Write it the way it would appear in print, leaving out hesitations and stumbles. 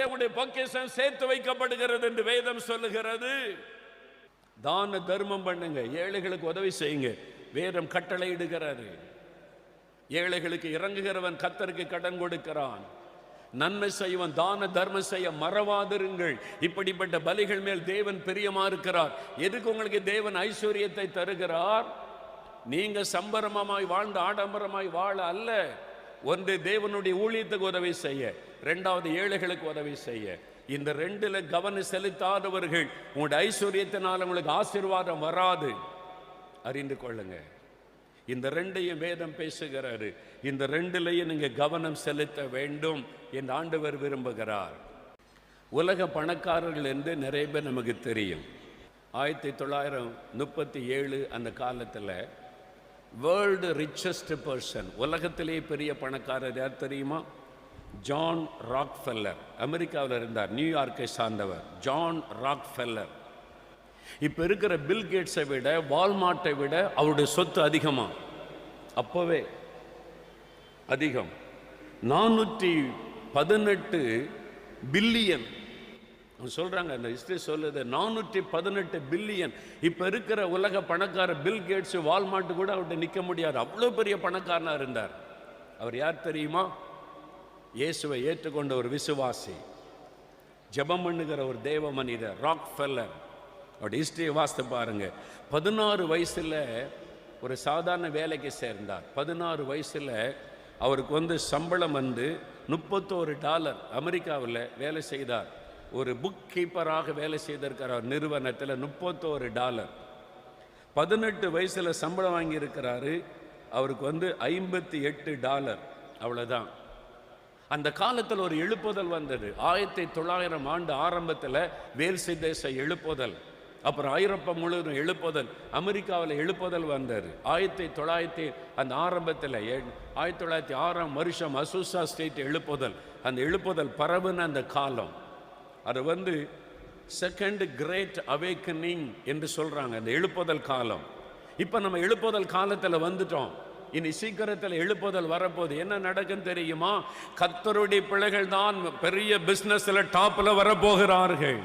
உங்களுடைய பொக்கிஷம் சேர்த்து வைக்கப்படுகிறது என்று வேதம் சொல்லுகிறது. தான தர்மம் பண்ணுங்க, ஏழைகளுக்கு உதவி செய்யுங்க. வேதம் கட்டளை இடுகிறது. ஏழைகளுக்கு இறங்குகிறவன் கர்த்தருக்கு கடன் கொடுக்கிறான். நன்மை செய்வன் தான தர்மம் செய்ய மறவாதிருங்கள். இப்படிப்பட்ட பலிகள் மேல் தேவன் பிரியமா இருக்கிறார். எதுக்கு உங்களுக்கு தேவன் ஐஸ்வர்யத்தை தருகிறார்? நீங்க சம்பரமாய் வாழ்ந்து ஆடம்பரமாய் வாழ அல்ல. ஒன்று தேவனுடைய ஊழியத்துக்கு உதவி செய்ய, இரண்டாவது ஏழைகளுக்கு உதவி செய்ய. இந்த ரெண்டுல கவனம் செலுத்தாதவர்கள் உங்களுடைய ஐஸ்வர்யத்தினால் உங்களுக்கு ஆசீர்வாதம் வராது. அறிந்து கொள்ளுங்க. இந்த ரெண்டையும் வேதம் பேசுகிறாரு. இந்த ரெண்டுலையும் நீங்க கவனம் செலுத்த வேண்டும் என்று ஆண்டவர் விரும்புகிறார். உலக பணக்காரர்கள் என்று நிறைய பேர் நமக்கு தெரியும். 1937 அந்த காலத்தில் வேர்ல்டு ரிச்சஸ்ட் பர்சன், உலகத்திலே பெரிய பணக்காரர் யார் தெரியுமா? John Rockefeller. அமெரிக்காவில் இருந்தார், நியூயார்க்கை சார்ந்தவர். John Rockefeller. இப்போ இருக்கிற பில் கேட்ஸை விட, வால்மார்ட்டை விட அவருடைய சொத்து அதிகமா? அப்போவே அதிகம். 418 பில்லியன் சொல்றாங்க. அந்த ஹிஸ்டரி சொல்லுது 418 பில்லியன். இப்போ இருக்கிற உலக பணக்கார பில் கேட்ஸ், வால்மார்ட் கூட அவர்கிட்ட நிற்க முடியாது. அவ்வளோ பெரிய பணக்காரனா இருந்தார். அவர் யார் தெரியுமா? இயேசுவை ஏற்றுக்கொண்ட ஒரு விசுவாசி, ஜெபம் பண்ணுகிற ஒரு தேவ மனிதர் ராக்ஃபெல்லர். அவருடைய ஹிஸ்டரியை வாசித்து பாருங்க. 16 வயசுல ஒரு சாதாரண வேலைக்கு சேர்ந்தார். 16 வயசுல அவருக்கு சம்பளம் $31 அமெரிக்காவில் வேலை செய்தார். ஒரு புக் கீப்பராக வேலை செய்திருக்கிறார் நிறுவனத்தில். $31. 18 வயசுல சம்பளம் வாங்கி இருக்கிறாரு. அவருக்கு $58. அவ்வளவுதான். அந்த காலத்தில் ஒரு எழுப்புதல் வந்தது. 1900 ஆண்டு ஆரம்பத்தில் வேல்சி தேச எழுப்புதல், அப்புறம் ஐரோப்பா முழுவதும் எழுப்புதல், அமெரிக்காவில் எழுப்புதல் வந்தது. 1900 அந்த ஆரம்பத்தில் 1906 வருஷம் அசூசா ஸ்டேட் எழுப்புதல். அந்த எழுப்புதல் பரவுன அந்த காலம். அது செகண்ட் கிரேட் அவேக்கனிங் என்று சொல்றாங்க, அந்த எழுப்புதல் காலம். இப்போ நம்ம எழுப்புதல் காலத்தில் வந்துட்டோம். இனி சீக்கிரத்தில் எழுப்புதல் வரப்போகுது. என்ன நடக்கும் தெரியுமா? கர்த்தருடைய பிள்ளைகள் தான் பெரிய பிசினஸ்ல டாப்ல வரப்போகிறார்கள்.